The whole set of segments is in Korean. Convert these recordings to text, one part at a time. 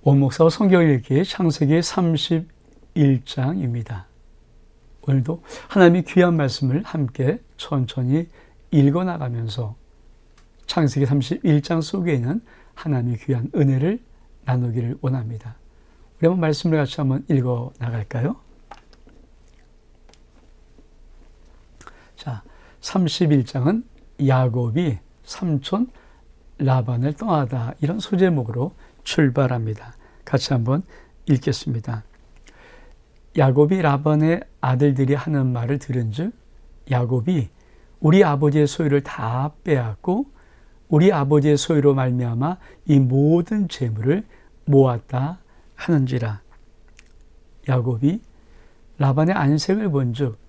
원목사와 성경 읽기 창세기 31장입니다. 오늘도 하나님의 귀한 말씀을 함께 천천히 읽어나가면서 창세기 31장 속에 있는 하나님의 귀한 은혜를 나누기를 원합니다. 우리 한번 말씀을 같이 한번 읽어나갈까요? 자, 31장은 야곱이 삼촌 라반을 떠나다, 이런 소제목으로 출발합니다. 같이 한번 읽겠습니다. 야곱이 라반의 아들들이 하는 말을 들은즉 야곱이 우리 아버지의 소유를 다 빼앗고 우리 아버지의 소유로 말미암아 이 모든 재물을 모았다 하는지라. 야곱이 라반의 안색을 본즉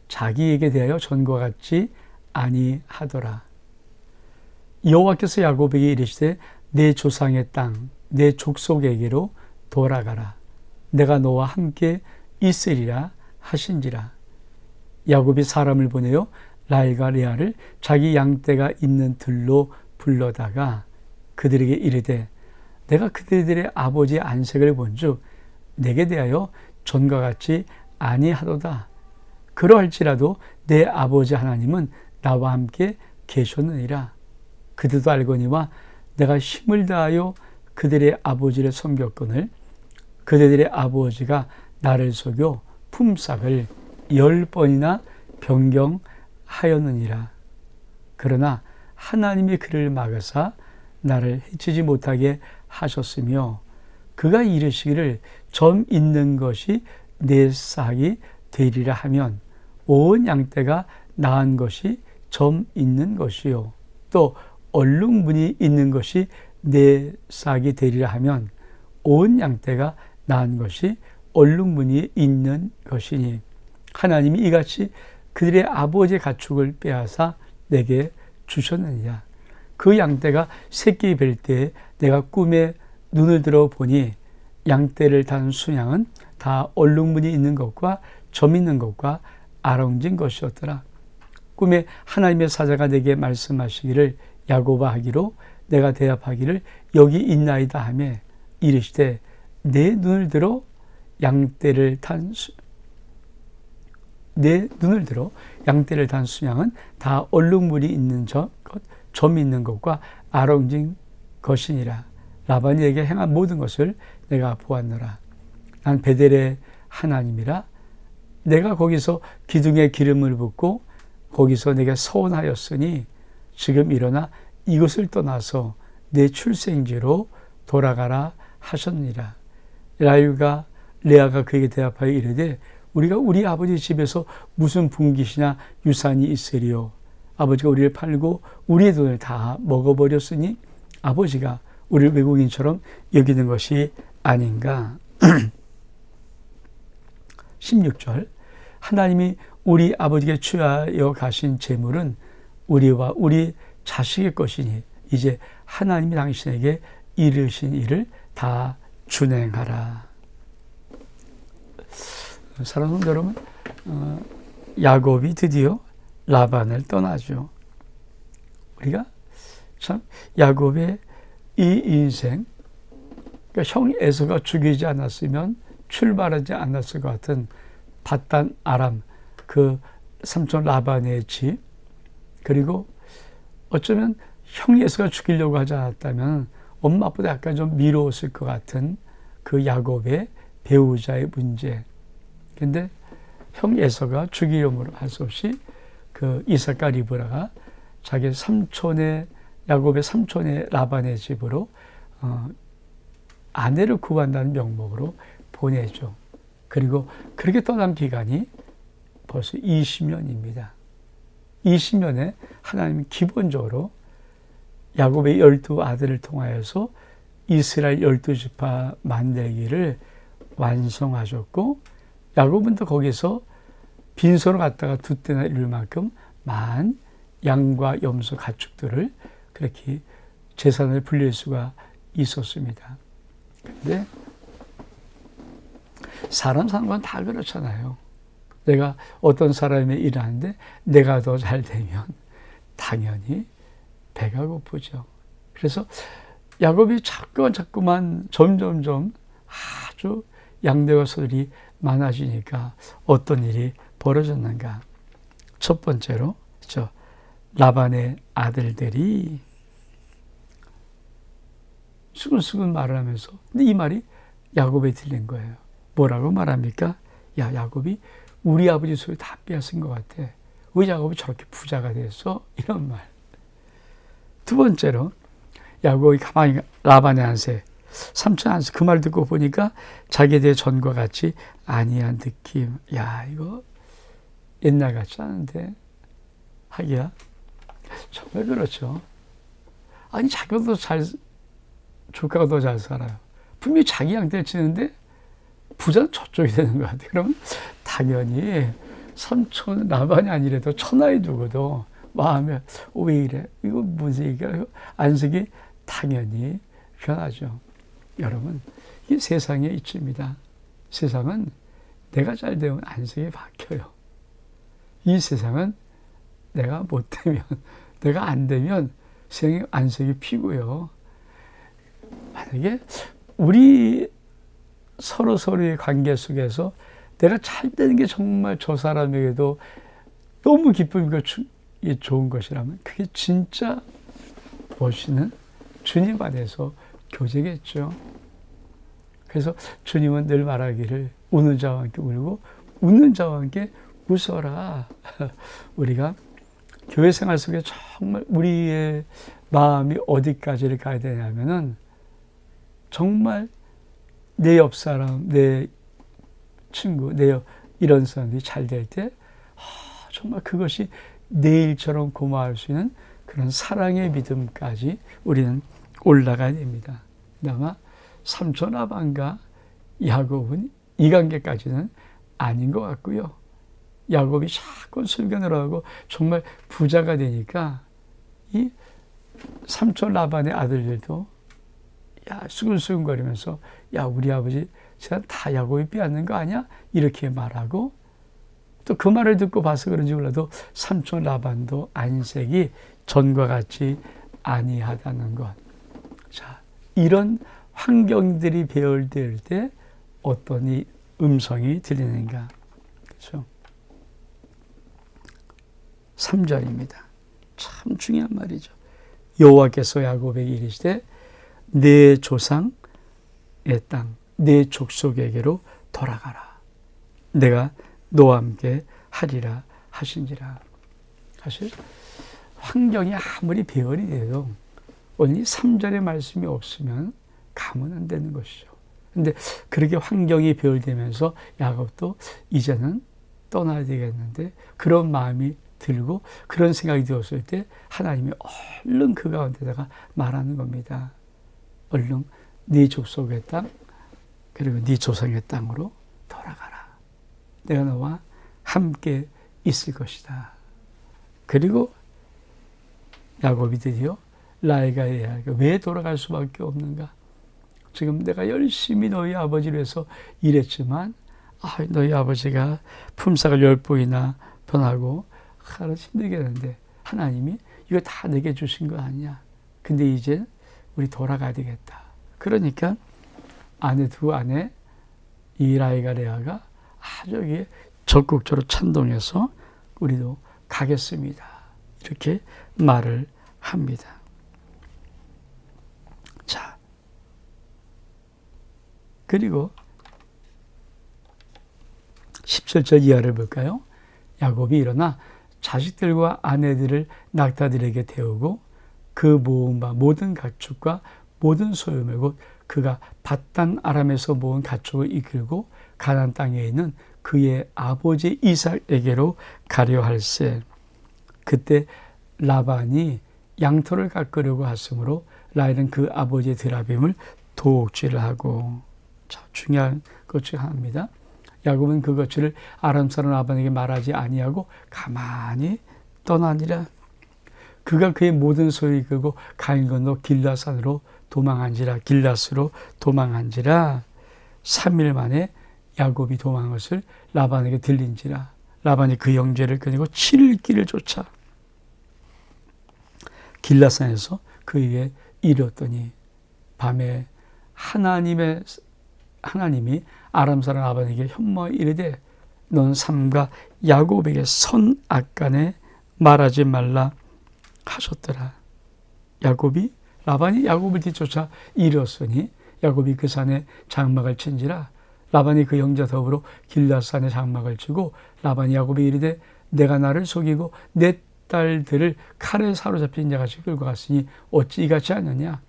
자기에게 대하여 전과 같지 아니하더라. 여호와께서 야곱에게 이르시되 내 조상의 땅 내 족속에게로 돌아가라. 내가 너와 함께 있으리라 하신지라. 야곱이 사람을 보내어 라헬과 레아를 자기 양떼가 있는 들로 불러다가 그들에게 이르되 내가 그들의 아버지의 안색을 본즉 내게 대하여 전과 같지 아니하도다. 그러할지라도 내 아버지 하나님은 나와 함께 계셨느니라. 그들도 알거니와 내가 힘을 다하여 그들의 아버지를 섬겼거늘 그들의 아버지가 나를 속여 품삯을 10번이나 변경하였느니라. 그러나 하나님이 그를 막으사 나를 해치지 못하게 하셨으며 그가 이르시기를 점 있는 것이 내 싹이 되리라 하면 온 양떼가 나은 것이 점 있는 것이요 또 얼룩무늬 있는 것이 내 싹이 되리라 하면 온 양떼가 나은 것이 얼룩무늬 있는 것이니 하나님이 이같이 그들의 아버지의 가축을 빼앗아 내게 주셨느니라. 그 양떼가 새끼 뵐 때에 내가 꿈에 눈을 들어 보니 양떼를 단 수양은 다 얼룩무늬 있는 것과 점 있는 것과 아롱진 것이었더라. 꿈에 하나님의 사자가 내게 말씀하시기를 야곱아 하기로 내가 대답하기를 여기 있나이다 하며 이르시되 내 눈을 들어 양떼를 단 수양은 다 얼룩무늬 있는 것, 점 있는 것과 아롱진 것이니라. 라반이 내게 행한 모든 것을 내가 보았노라. 난 베델의 하나님이라. 내가 거기서 기둥에 기름을 붓고 거기서 내게 서원하였으니 지금 일어나 이것을 떠나서 내 출생지로 돌아가라 하셨느니라. 라헬과 레아가 그에게 대답하여 이르되 우리가 우리 아버지 집에서 무슨 분깃이나 유산이 있으리요. 아버지가 우리를 팔고 우리의 돈을 다 먹어버렸으니 아버지가 우리를 외국인처럼 여기는 것이 아닌가. 16절 하나님이 우리 아버지께 취하여 가신 재물은 우리와 우리 자식의 것이니 이제 하나님이 당신에게 이르신 일을 다 준행하라. 사랑하는 여러분, 야곱이 드디어 라반을 떠나죠. 우리가 참 야곱의 이 인생, 그러니까 형 에서가 죽이지 않았으면 출발하지 않았을 것 같은 밧단 아람, 그 삼촌 라반의 집, 그리고 어쩌면 형 에서가 죽이려고 하지 않았다면 엄마 아빠도 약간 좀 미루었을 것 같은 그 야곱의 배우자의 문제. 근데 형 에서가 죽이려고 할 수 없이 그 이삭과 리브라가 자기 삼촌의 야곱의 삼촌의 라반의 집으로 아내를 구한다는 명목으로 보내죠. 그리고 그렇게 떠난 기간이 벌써 20년입니다. 20년에 하나님은 기본적으로 야곱의 12아들을 통하여서 이스라엘 12지파 만들기를 완성하셨고 야곱은 또 거기서 빈손을 갖다가 두 때나 이룰 만큼 많은 양과 염소 가축들을 그렇게 재산을 불릴 수가 있었습니다. 그런데 사람 사는 건 다 그렇잖아요. 내가 어떤 사람의 일을 하는데 내가 더 잘 되면 당연히 배가 고프죠. 그래서 야곱이 자꾸만 점점점 아주 양대와 소들이 많아지니까 어떤 일이 벌어졌는가. 첫 번째로 라반의 아들들이 수근수근 말을 하면서, 근데 이 말이 야곱에 들린 거예요. 뭐라고 말합니까? 야, 야곱이 우리 아버지 소유 다 빼앗은 것 같아. 왜 야곱이 저렇게 부자가 됐어? 이런 말. 두 번째로 야곱이 가만히 라반의 안세, 삼촌 안세 그 말 듣고 보니까 자기에 대해 전과 같이 아니한 느낌. 야, 이거 옛날 같지 않은데. 하기야 정말 그렇죠. 아니, 자기가 더 잘, 조카가 더 잘 살아요. 분명히 자기 양떼를 치는데 부자는 저쪽이 되는 것 같아요. 그러면 당연히 삼촌 라반이 아니래도 천하에 두고도 마음에 왜 이래? 이거 무슨 얘기야? 안색이 당연히 변하죠. 여러분, 이 세상의 이치입니다. 세상은 내가 잘 되면 안색이 바뀌어요. 이 세상은 내가 못 되면, 내가 안 되면 세상에 안색이 피고요. 만약에 우리 서로의 관계 속에서 내가 잘 되는 게 정말 저 사람에게도 너무 기쁨이고 좋은 것이라면 그게 진짜 멋있는 주님 안에서 교제겠죠. 그래서 주님은 늘 말하기를 우는 자와 함께 울고 웃는 자와 함께 웃어라. 우리가 교회 생활 속에 정말 우리의 마음이 어디까지를 가야 되냐면은 정말 내 옆 사람, 내 친구, 이런 사람들이 잘 될 때 정말 그것이 내일처럼 고마울 수 있는 그런 사랑의 믿음까지 우리는 올라가야 됩니다. 아마 삼촌 라반과 야곱은 이 관계까지는 아닌 것 같고요. 야곱이 자꾸 술견을 하고 정말 부자가 되니까 이 삼촌 라반의 아들들도 수근수근거리면서 우리 아버지 다 야곱이 빼앗는 거 아니야? 이렇게 말하고, 또 그 말을 듣고 봐서 그런지 몰라도 삼촌 라반도 안색이 전과 같이 아니하다는 것. 자, 이런 환경들이 배열될 때 어떤 이 음성이 들리는가. 그렇죠? 3절입니다. 참 중요한 말이죠. 여호와께서 야곱에게 이르시되 내 조상의 땅, 내 족속에게로 돌아가라. 내가 너와 함께 하리라 하신지라. 사실 환경이 아무리 배열이 돼도 오늘 3절의 말씀이 없으면 가면 안 되는 것이죠. 그런데 그렇게 환경이 배열되면서 야곱도 이제는 떠나야 되겠는데 그런 마음이 들고 그런 생각이 들었을 때 하나님이 얼른 그 가운데다가 말하는 겁니다. 얼른 네 족속의 땅 그리고 네 조상의 땅으로 돌아가라. 내가 너와 함께 있을 것이다. 그리고 야곱이 드디어 라헬과 레아에게 왜 돌아갈 수밖에 없는가? 지금 내가 열심히 너희 아버지를 위해서 일했지만 너희 아버지가 품삯을 10배이나 변하고 하루 힘들겠는데 하나님이 이거 다 내게 주신 거 아니야. 근데 이제 우리 돌아가야 되겠다. 그러니까 두 아내 이 라헬과 레아가 아주 여기에 적극적으로 찬동해서 우리도 가겠습니다. 이렇게 말을 합니다. 자, 그리고 17절 이하를 볼까요? 야곱이 일어나 자식들과 아내들을 낙타들에게 태우고 그 모은 바 모든 가축과 모든 소유물 곧 그가 밧단 아람에서 모은 가축을 이끌고 가나안 땅에 있는 그의 아버지 이삭에게로 가려 할세. 그때 라반이 양털을 깎으려고 하므로 라헬은 그 아버지의 드라빔을 도둑질을 하고. 자, 중요한 것 중 하나입니다. 야곱은 그 것을 아람 사람 라반에게 말하지 아니하고 가만히 떠나니라. 그가 그의 모든 소유를 이끌고 강을 건너 길라산으로 도망한지라. 길라스로 도망한지라. 3일 만에 야곱이 도망한 것을 라반에게 들린지라. 라반이 그 형제를 끊고 7일 길을 쫓아 길라산에서 그에게 이르렀더니 밤에 하나님이 아람 사람 라반에게 현모하여 이르되 넌 삼가 야곱에게 선악간에 말하지 말라 하셨더라. 라반이 야곱을 뒤쫓아 이르렀으니 야곱이 그 산에 장막을 친지라. 라반이 그 형제 더불어 길앗산에 장막을 치고 라반이 야곱이 이르되 내가 나를 속이고 내 딸들을 칼에 사로잡힌 자같이 끌고 갔으니 어찌 이같이 하느냐.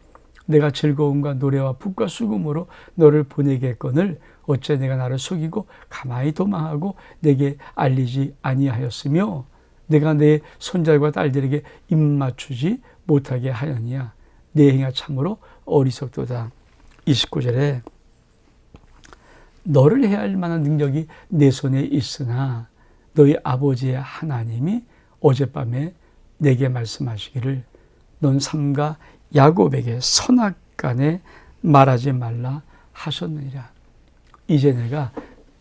내가 즐거움과 노래와 붓과 수금으로 너를 보내겠거늘 어째 내가 나를 속이고 가만히 도망하고 내게 알리지 아니하였으며 내가 내 손자과 딸들에게 입맞추지 못하게 하였느냐. 내 행위가 참으로 어리석도다. 29절에 너를 해야 할 만한 능력이 내 손에 있으나 너희 아버지의 하나님이 어젯밤에 내게 말씀하시기를 넌 삼가 야곱에게 선악간에 말하지 말라 하셨느니라. 이제 내가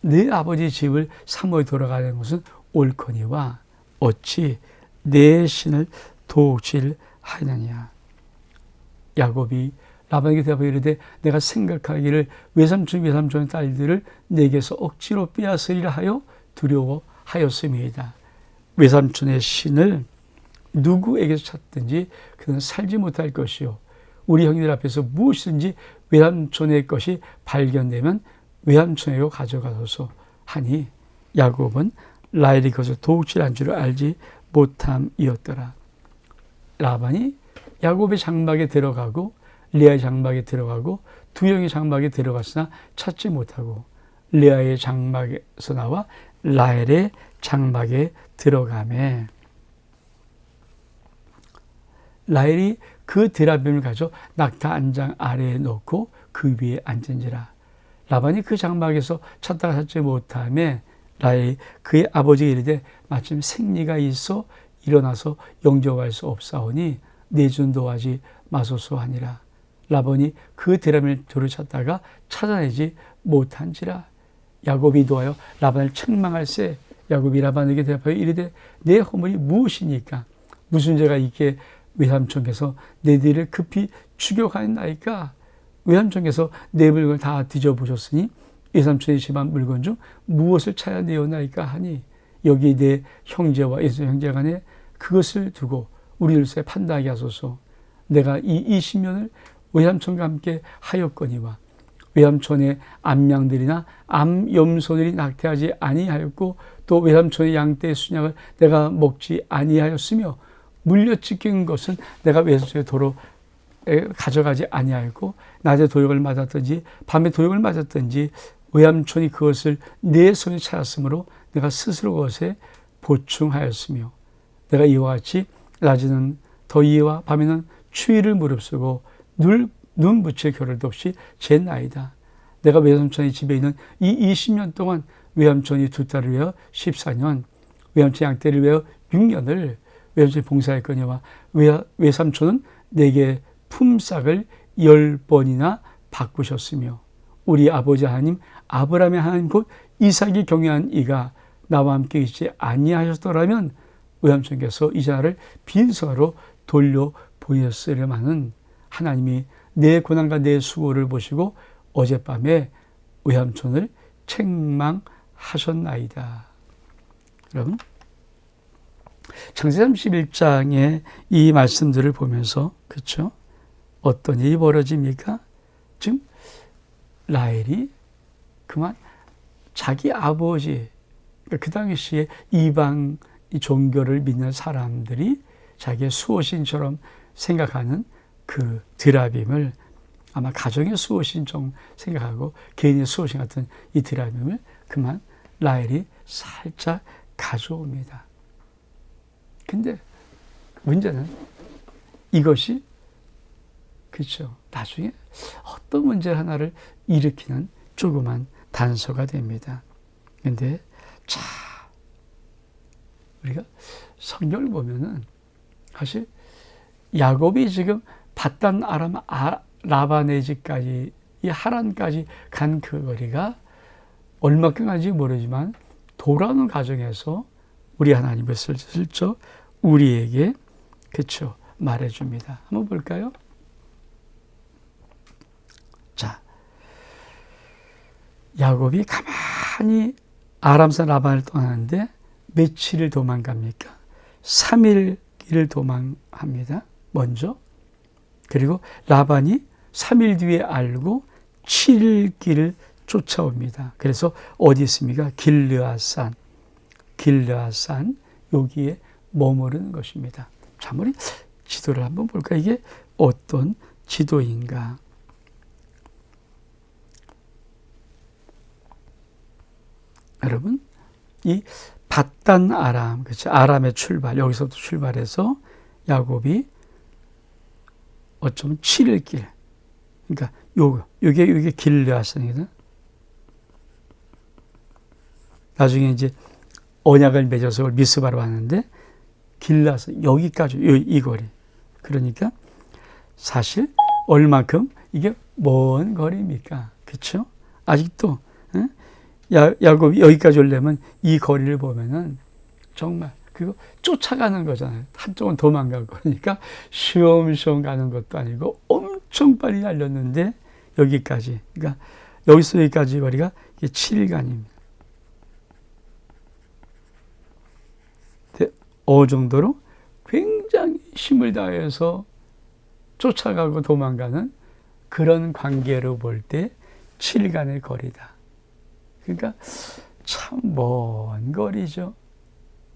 네 아버지 집을 사모에 돌아가는 것은 옳거니와 어찌 내 신을 도질하느냐. 야곱이 라반에게 대답하여 이르되 내가 생각하기를 외삼촌의 딸들을 내게서 억지로 빼앗으리라 하여 두려워하였음이다. 외삼촌의 신을 누구에게서 찾든지 그는 살지 못할 것이요 우리 형제들 앞에서 무엇이든지 외삼촌의 것이 발견되면 외삼촌에게 가져가소서 하니 야곱은 라헬이 그것을 도둑질한 줄을 알지 못함이었더라. 라반이 야곱의 장막에 들어가고 레아의 장막에 들어가고 두 형의 장막에 들어갔으나 찾지 못하고 레아의 장막에서 나와 라헬의 장막에 들어가매 라헬이 그 드라빔을 가져 낙타 안장 아래에 놓고 그 위에 앉은지라. 라반이 그 장막에서 찾다가 찾지 못하며 라헬이 그의 아버지에게 이르되 마침 생리가 있어 일어나서 영접할 수 없사오니 내준도하지 마소서 하니라. 라반이 그 드라빔을 들여찾다가 찾아내지 못한지라. 야곱이 도하여 라반을 책망할세. 야곱이 라반에게 대답하여 이르되 내 허물이 무엇이니까 무슨 죄가 있게 외삼촌께서 내 뒤를 급히 추격하였나이까. 외삼촌께서 내 물건을 다 뒤져보셨으니 외삼촌의 집안 물건 중 무엇을 찾아내었나이까 하니 여기 내 형제와 에서 형제 간에 그것을 두고 우리를 새 판단하게 하소서. 내가 이 20년을 외삼촌과 함께 하였거니와 외삼촌의 암양들이나 암염소들이 낙태하지 아니하였고 또 외삼촌의 양떼의 순양을 내가 먹지 아니하였으며 물려찢긴 것은 내가 외삼촌의 도로 가져가지 아니하였고 낮에 도역을 맞았든지 밤에 도역을 맞았든지 외삼촌이 그것을 내 손에 찾았으므로 내가 스스로 그것에 보충하였으며 내가 이와 같이 낮에는 더위와 밤에는 추위를 무릅쓰고 눈 붙일 겨를도 없이 쟀나이다. 내가 외삼촌의 집에 있는 이 20년 동안 외삼촌이 두 딸을 위하여 14년 외삼촌 양떼를 위하여 6년을 외삼촌이 봉사했거니와 외삼촌은 내게 품삯을 10번이나 바꾸셨으며 우리 아버지 하나님 아브라함의 하나님 곧 이삭이 경외한 이가 나와 함께 있지 아니하셨더라면 외삼촌께서 이 자를 빈손으로 돌려보냈으려마는 하나님이 내 고난과 내 수고를 보시고 어젯밤에 외삼촌을 책망하셨나이다. 여러분 창세기 31장의 이 말씀들을 보면서 그렇죠? 어떤 일이 벌어집니까? 지금 라헬이 그만 자기 아버지 그 당시에 이방 종교를 믿는 사람들이 자기의 수호신처럼 생각하는 그 드라빔을 아마 가정의 수호신처럼 생각하고 개인의 수호신 같은 이 드라빔을 그만 라헬이 살짝 가져옵니다. 근데 문제는 이것이 그렇죠. 나중에 어떤 문제 하나를 일으키는 조그만 단서가 됩니다. 근데 자, 우리가 성경을 보면은 사실 야곱이 지금 밧단 아람 라반의 집까지 이 하란까지 간 그 거리가 얼마큼 간지 모르지만 돌아오는 과정에서 우리 하나님을 슬쩍 우리에게 그렇죠 말해줍니다. 한번 볼까요? 자, 야곱이 가만히 아람산 라반을 떠나는데 며칠을 도망갑니까? 3일 길을 도망합니다. 먼저. 그리고 라반이 3일 뒤에 알고 7일 길을 쫓아옵니다. 그래서 어디 있습니까? 길르앗산 여기에 머무르는 것입니다. 자, 우리 지도를 한번 볼까? 이게 어떤 지도인가? 여러분, 이 밧단 아람, 그렇죠? 아람의 출발, 여기서부터 출발해서 야곱이 어쩌면 7일 길, 그러니까 요게 길르앗산이거든. 나중에 이제 언약을 맺어서 미스바로 왔는데 길르앗산 여기까지 이 거리. 그러니까 사실 얼마큼 이게 먼 거리입니까? 그렇죠? 아직도 야곱이 여기까지 오려면 이 거리를 보면은 정말 그거 쫓아가는 거잖아요. 한쪽은 도망가고 그러니까 쉬엄쉬엄 가는 것도 아니고 엄청 빨리 달렸는데 여기까지. 그러니까 여기서 여기까지 거리가 이게 7일간입니다. 어느 정도로 굉장히 힘을 다해서 쫓아가고 도망가는 그런 관계로 볼 때 7일간의 거리다. 그러니까 참 먼 거리죠.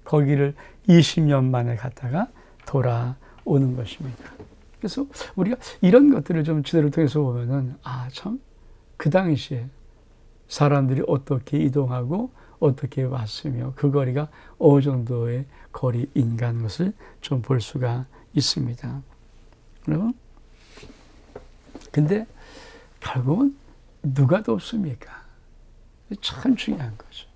거기를 20년 만에 갔다가 돌아오는 것입니다. 그래서 우리가 이런 것들을 좀 지도를 통해서 보면은 참 그 당시에 사람들이 어떻게 이동하고 어떻게 왔으며 그 거리가 어느 정도의 거리인가 하는 것을 좀 볼 수가 있습니다. 여러분, 근데 결국은 누가 돕습니까? 참 중요한 거죠.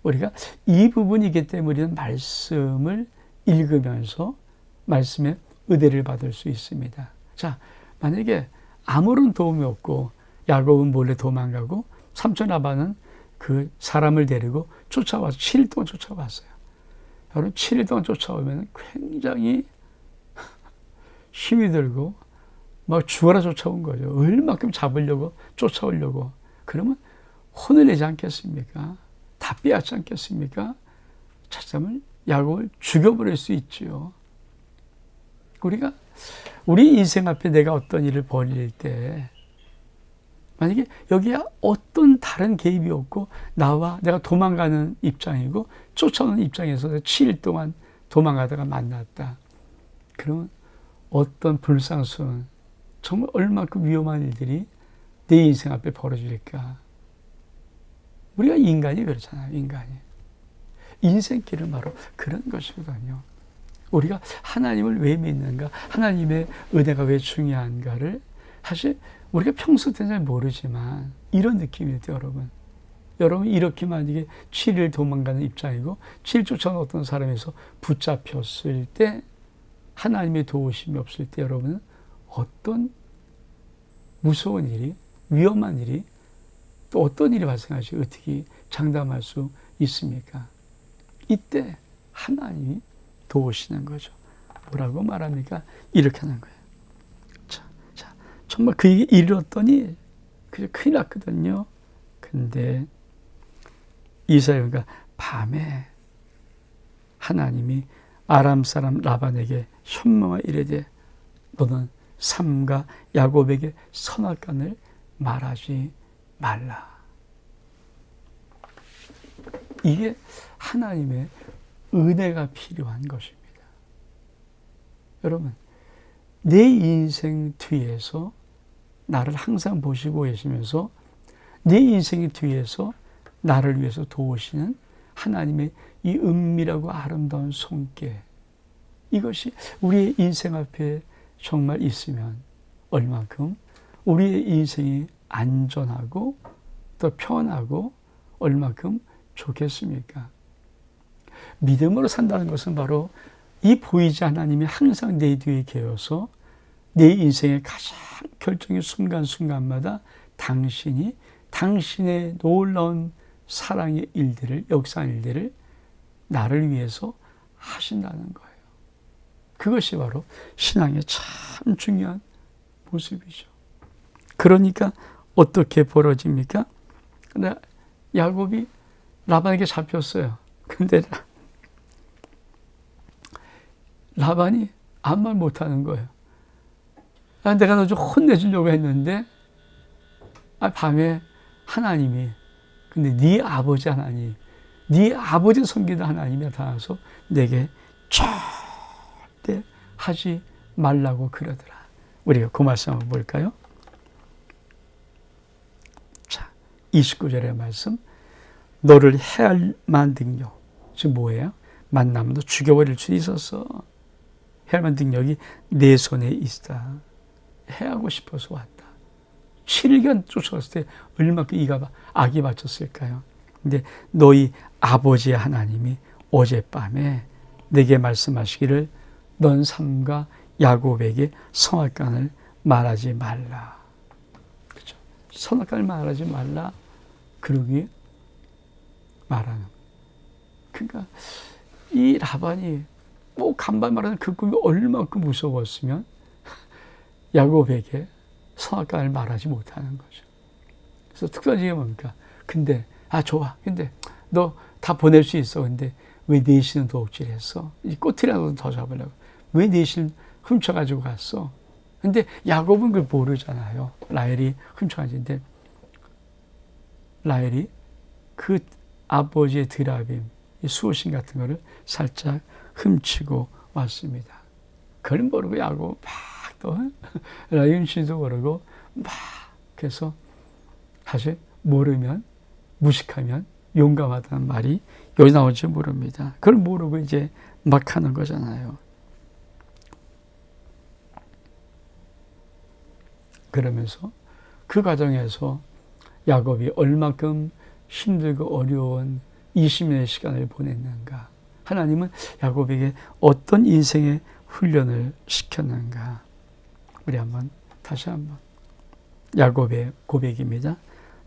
우리가 이 부분이기 때문에 우리는 말씀을 읽으면서 말씀의 은혜를 받을 수 있습니다. 자, 만약에 아무런 도움이 없고 야곱은 몰래 도망가고 삼촌 라반은 그 사람을 데리고 쫓아와서 7일 동안 쫓아왔어요. 여러분, 7일 동안 쫓아오면 굉장히 힘이 들고 막 죽어라 쫓아온 거죠. 얼마큼 잡으려고 쫓아오려고. 그러면 혼을 내지 않겠습니까? 다 빼앗지 않겠습니까? 찾아면 야곱을 죽여버릴 수 있지요. 우리가 우리 인생 앞에 내가 어떤 일을 벌일 때 만약에 여기에 어떤 다른 개입이 없고 내가 도망가는 입장이고 쫓아오는 입장에서 7일 동안 도망가다가 만났다. 그러면 어떤 불상수는 정말 얼마큼 위험한 일들이 내 인생 앞에 벌어질까. 우리가 인간이 그렇잖아요. 인간이. 인생길은 바로 그런 것이거든요. 우리가 하나님을 왜 믿는가, 하나님의 은혜가 왜 중요한가를 사실 우리가 평소 때는 잘 모르지만 이런 느낌일 때 여러분 이렇게 만약에 7일 도망가는 입장이고 7일 쫓아오는 어떤 사람에서 붙잡혔을 때 하나님의 도우심이 없을 때 여러분은 어떤 무서운 일이, 위험한 일이, 또 어떤 일이 발생할지 어떻게 장담할 수 있습니까? 이때 하나님이 도우시는 거죠. 뭐라고 말합니까? 이렇게 하는 거예요. 자, 정말 그 일이 이뤘더니 그게 큰일 났거든요. 근데 이사야가 밤에 하나님이 아람 사람 라반에게 현명하 이르되 너는 삼가 야곱에게 선악간을 말하지 말라. 이게 하나님의 은혜가 필요한 것입니다. 여러분, 내 인생 뒤에서 나를 항상 보시고 계시면서 내 인생 뒤에서 나를 위해서 도우시는 하나님의 이 은밀하고 아름다운 손길, 이것이 우리의 인생 앞에 정말 있으면 얼만큼 우리의 인생이 안전하고 또 편하고 얼만큼 좋겠습니까? 믿음으로 산다는 것은 바로 이 보이지 않는 하나님이 항상 내 뒤에 계셔서 내 인생의 가장 결정의 순간순간마다 당신이 당신의 놀라운 사랑의 일들을, 역사의 일들을 나를 위해서 하신다는 거예요. 그것이 바로 신앙의 참 중요한 모습이죠. 그러니까 어떻게 벌어집니까? 근데 야곱이 라반에게 잡혔어요. 근데 라반이 아무 말 못하는 거예요. 내가 너 좀 혼내주려고 했는데 밤에 하나님이, 근데 네 아버지 하나님, 네 아버지 섬기던 하나님이 나타나서 내게 절대 하지 말라고 그러더라. 우리가 그 말씀 한번 볼까요? 자, 29절의 말씀. 너를 해할 만한 능력, 지금 뭐예요? 만나면 너 죽여버릴 수 있었어. 해할 만한 능력이 내 손에 있다. 해하고 싶어서 왔다. 7년 쫓아갔을 때 얼마큼 이가 악이 맞췄을까요? 근데 너희 아버지의 하나님이 어젯밤에 내게 말씀하시기를 넌 삼가 야곱에게 선악간을 말하지 말라. 그렇죠? 선악간을 말하지 말라. 그러기 말하는. 그러니까 이 라반이 뭐 간밤 말하는 그 꿈이 얼마큼 무서웠으면 야곱에게 선악간을 말하지 못하는 거죠. 그래서 특별한 얘기가 뭡니까? 근데 좋아. 근데 너 다 보낼 수 있어. 근데 왜 내 신은 도둑질했어? 이 꼬투리라도 더 잡으려고. 왜 내 신 훔쳐가지고 갔어? 근데 야곱은 그걸 모르잖아요. 라헬이 훔쳐가지는데 라헬이 그 아버지의 드라빔, 수호신 같은 거를 살짝 훔치고 왔습니다. 그걸 모르고 야곱 막 또 라헬 씨도 모르고 막 그래서 사실 모르면 무식하면 용감하다는 말이 여기 나올지 모릅니다. 그걸 모르고 이제 막 하는 거잖아요. 그러면서 그 과정에서 야곱이 얼마큼 힘들고 어려운 20년의 시간을 보냈는가. 하나님은 야곱에게 어떤 인생의 훈련을 시켰는가. 우리 다시 한번 야곱의 고백입니다.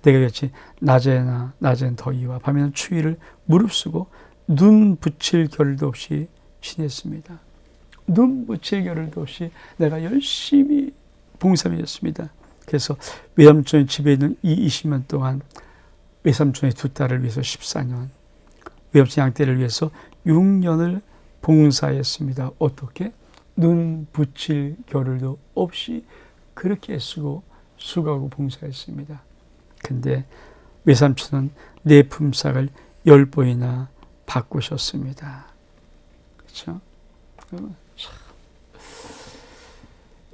내가 곁이 낮에는 더위와 밤에는 추위를 무릅쓰고 눈 붙일 겨를도 없이 지냈습니다. 눈 붙일 겨를도 없이 내가 열심히 봉사했습니다. 그래서 외삼촌의 집에 있는 이 20년 동안 외삼촌의 두 딸을 위해서 14년, 외삼촌 양떼를 위해서 6년을 봉사했습니다. 어떻게? 눈 붙일 겨를도 없이 그렇게 애쓰고 수고하고 봉사했습니다. 근데 외삼촌은 내 품삯을 10번이나 바꾸셨습니다. 그렇죠?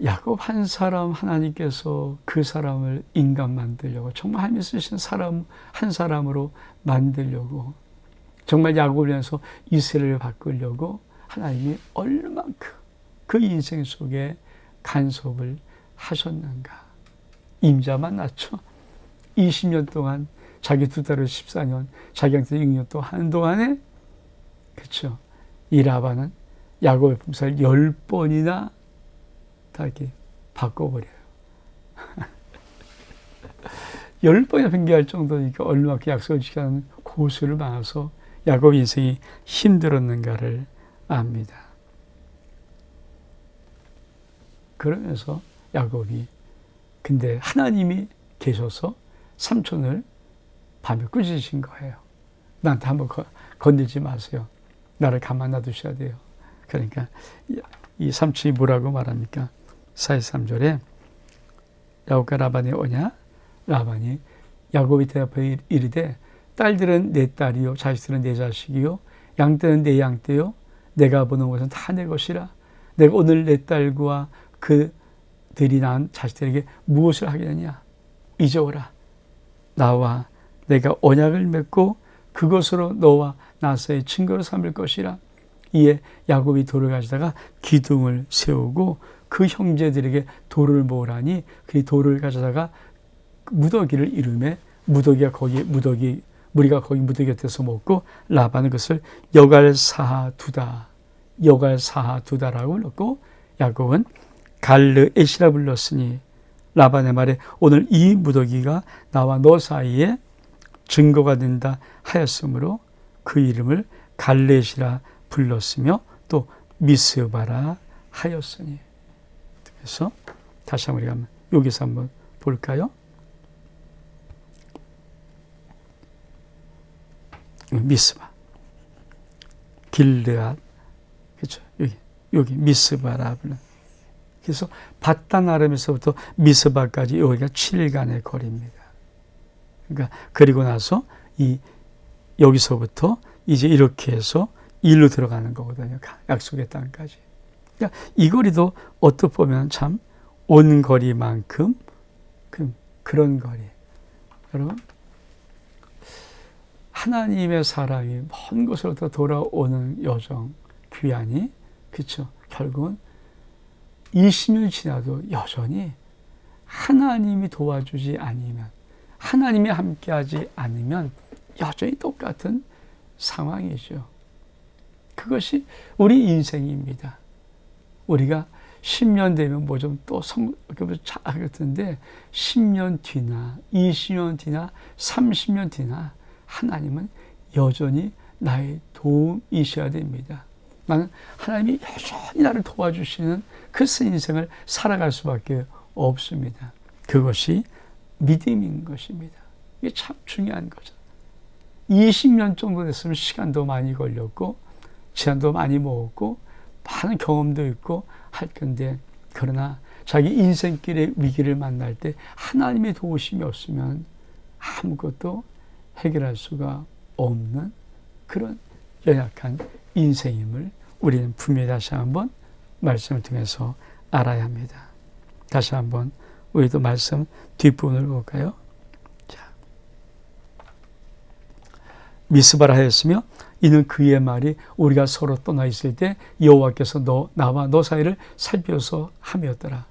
야곱 한 사람 하나님께서 그 사람을 인간 만들려고 정말 하나님 쓰신 사람 한 사람으로 만들려고 정말 야곱을 위해서 이스라엘을 바꾸려고 하나님이 얼만큼 그 인생 속에 간섭을 하셨는가. 임자 만났죠. 20년 동안 자기 두 딸을 14년, 자기한테 6년 또 하는 동안에 그렇죠. 이 라반은 야곱의 품삯을 10번이나 다 이렇게 바꿔버려요. 10번이나 변개할 정도니까 얼마큼 약속을 지키는 고수를 많아서 야곱 인생이 힘들었는가를 압니다. 그러면서 야곱이 근데 하나님이 계셔서 삼촌을 밤에 꾸짖으신 거예요. 나한테 한번 건들지 마세요. 나를 가만 놔두셔야 돼요. 그러니까 이 삼촌이 뭐라고 말합니까? 43절에 야곱과 라반이 오냐? 라반이 야곱이 대답하여 이르되 딸들은 내 딸이요 자식들은 내 자식이요 양떼는 내 양떼요 내가 보는 것은 다 내 것이라. 내가 오늘 내 딸과 그들이 낳은 자식들에게 무엇을 하겠느냐? 이제 오라. 나와 내가 언약을 맺고 그것으로 너와 나서의 증거로 삼을 것이라. 이에 야곱이 돌을 가져다가 기둥을 세우고 그 형제들에게 돌을 모으라니 그 돌을 가져다가 무더기를 이루매 무리가 거기 무더기 곁에서 먹고 라반은 그것을 여갈사하두다라고 불렀고 야곱은 갈르에시라 불렀으니 라반의 말에 오늘 이 무더기가 나와 너 사이에 증거가 된다 하였으므로 그 이름을 갈르에시라 불렀으며 또 미스바라 하였으니. 그래서 다시 한번 우리가 여기서 한번 볼까요? 미스바, 길르앗, 그렇죠? 여기 미스바라 부르는. 그래서 바단 아람에서부터 미스바까지 여기가 7일간의 거리입니다. 그러니까 그리고 나서 여기서부터 이제 이렇게 해서 일로 들어가는 거거든요. 약속의 땅까지. 그러니까 이 거리도 어떻게 보면 참 온 거리만큼 그런 거리. 여러분, 하나님의 사람이 먼 곳으로부터 돌아오는 여정, 귀환이, 그렇죠? 결국은 20년 지나도 여전히 하나님이 도와주지 않으면, 하나님이 함께하지 않으면 여전히 똑같은 상황이죠. 그것이 우리 인생입니다. 우리가 10년 되면 뭐 좀 또 잘하겠던데 10년 뒤나 20년 뒤나 30년 뒤나 하나님은 여전히 나의 도움이셔야 됩니다. 나는 하나님이 여전히 나를 도와주시는 그 인생을 살아갈 수밖에 없습니다. 그것이 믿음인 것입니다. 이게 참 중요한 거죠. 20년 정도 됐으면 시간도 많이 걸렸고 시간도 많이 먹었고 많은 경험도 있고 할 건데, 그러나 자기 인생길의 위기를 만날 때 하나님의 도우심이 없으면 아무것도 해결할 수가 없는 그런 연약한 인생임을 우리는 분명히 다시 한번 말씀을 통해서 알아야 합니다. 다시 한번 우리도 말씀 뒷부분을 볼까요? 자, 미스바라 하였으며 이는 그의 말이 우리가 서로 떠나 있을 때 여호와께서 나와 너 사이를 살펴서 함이었더라.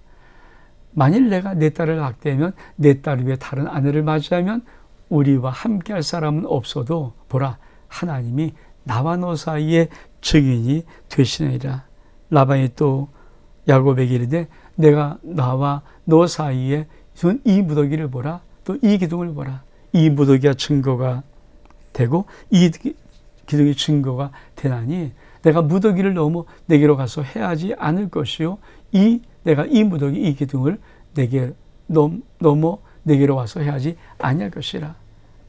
만일 내가 내 딸을 학대하면 내 딸 위에 다른 아내를 맞이하면 우리와 함께할 사람은 없어도 보라, 하나님이 나와 너 사이에 증인이 되시느니라. 라반이 또 야곱에게 이르되 내가 나와 너 사이에 이 무더기를 보라, 또 이 기둥을 보라. 이 무더기가 증거가 되고 이 기둥이 증거가 되나니 내가 무더기를 넘어 내게로 가서 해하지 않을 것이요 내가 이 무더기 이 기둥을 내게 넘어 내게로 와서 해하지 아니할 것이라.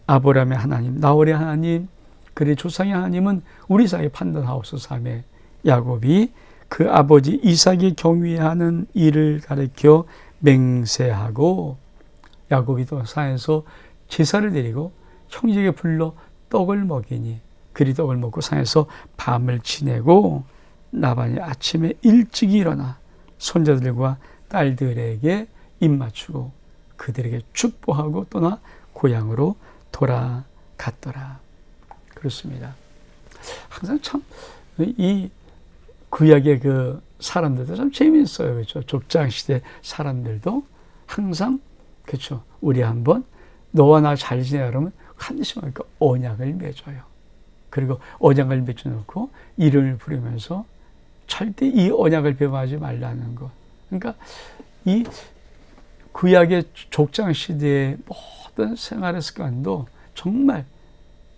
아브라함의 하나님, 나홀의 하나님, 그의 조상의 하나님은 우리 사이에 판단하옵소서 하며 야곱이 그 아버지 이삭이 경외하는 일을 가리켜 맹세하고, 야곱이 또 산에서 제사를 드리고 형제에게 불러 떡을 먹이니 그리 떡을 먹고 산에서 밤을 지내고 라반이 아침에 일찍 일어나 손자들과 딸들에게 입맞추고 그들에게 축복하고 떠나 고향으로 돌아갔더라. 그렇습니다. 항상 참 이 구약의 그 사람들도 참 재미있어요. 그렇죠? 족장시대 사람들도 항상, 그렇죠? 우리 한번 너와 나 잘 지내야 그러면 반드시 그 언약을 맺어요. 그리고 언약을 맺어놓고 이름을 부르면서 절대 이 언약을 배반하지 말라는 것. 그러니까 이 구약의 족장시대의 모든 생활의 습관도 정말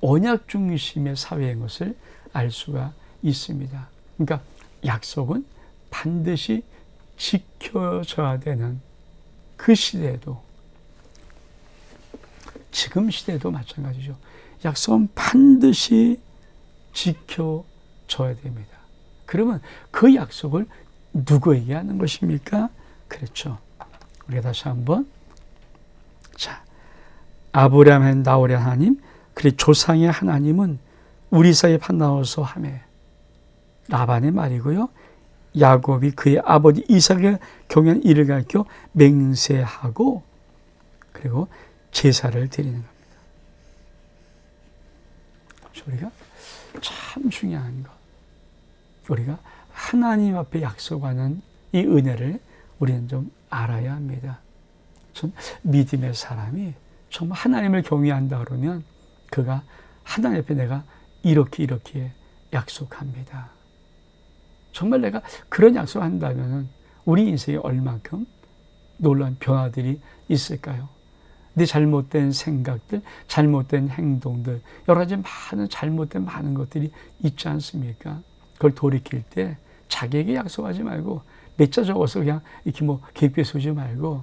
언약 중심의 사회인 것을 알 수가 있습니다. 그러니까 약속은 반드시 지켜져야 되는 그 시대에도, 지금 시대도 마찬가지죠. 약속은 반드시 지켜져야 됩니다. 그러면 그 약속을 누구에게 하는 것입니까? 그렇죠. 우리가 다시 한번, 자, 아브라함의 나홀의 하나님, 그리고 조상의 하나님은 우리 사이에 판단하옵소서 하며, 라반의 말이고요. 야곱이 그의 아버지 이삭의 경외한 일을 가르쳐 맹세하고 그리고 제사를 드리는 겁니다. 우리가 참 중요한 것, 우리가 하나님 앞에 약속하는 이 은혜를 우리는 좀 알아야 합니다. 전 믿음의 사람이 정말 하나님을 경외한다 그러면 그가 하나님 앞에 내가 이렇게 약속합니다. 정말 내가 그런 약속을 한다면 우리 인생에 얼만큼 놀라운 변화들이 있을까요? 내 잘못된 생각들, 잘못된 행동들, 여러 가지 많은 잘못된 많은 것들이 있지 않습니까? 그걸 돌이킬 때 자기에게 약속하지 말고 몇 자 적어서 그냥 이렇게 뭐 계획표에 쓰지 말고,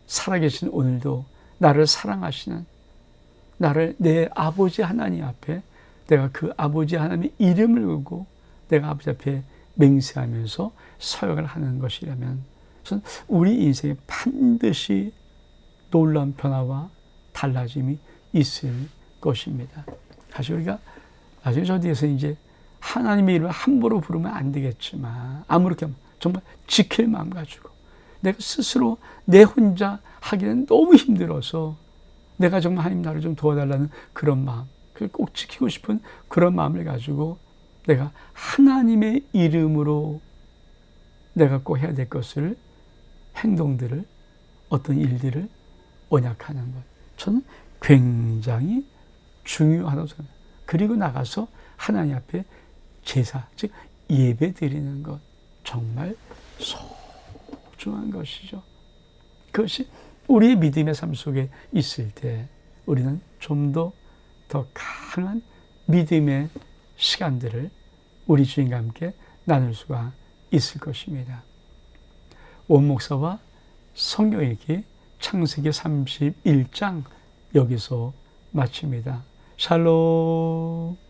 살아계신 오늘도 나를 사랑하시는 나를 내 아버지 하나님 앞에 내가 그 아버지 하나님의 이름을 걸고 내가 아버지 앞에 맹세하면서 사역을 하는 것이라면 저는 우리 인생에 반드시 놀라운 변화와 달라짐이 있을 것입니다. 사실 우리가 나중에 저 뒤에서 이제 하나님의 이름을 함부로 부르면 안 되겠지만 아무렇게 정말 지킬 마음 가지고 내가 스스로 내 혼자 하기는 너무 힘들어서 내가 정말 하나님 나를 좀 도와달라는 그런 마음, 꼭 지키고 싶은 그런 마음을 가지고 내가 하나님의 이름으로 내가 꼭 해야 될 것을, 행동들을, 어떤 일들을 언약하는 것, 저는 굉장히 중요하다고 생각합니다. 그리고 나가서 하나님 앞에 제사, 즉 예배 드리는 것, 정말 소중한 것이죠. 그것이 우리의 믿음의 삶 속에 있을 때 우리는 좀 더 강한 믿음의 시간들을 우리 주님과 함께 나눌 수가 있을 것입니다. 온 목사와 성경 읽기 창세기 31장 여기서 마칩니다. 샬롬.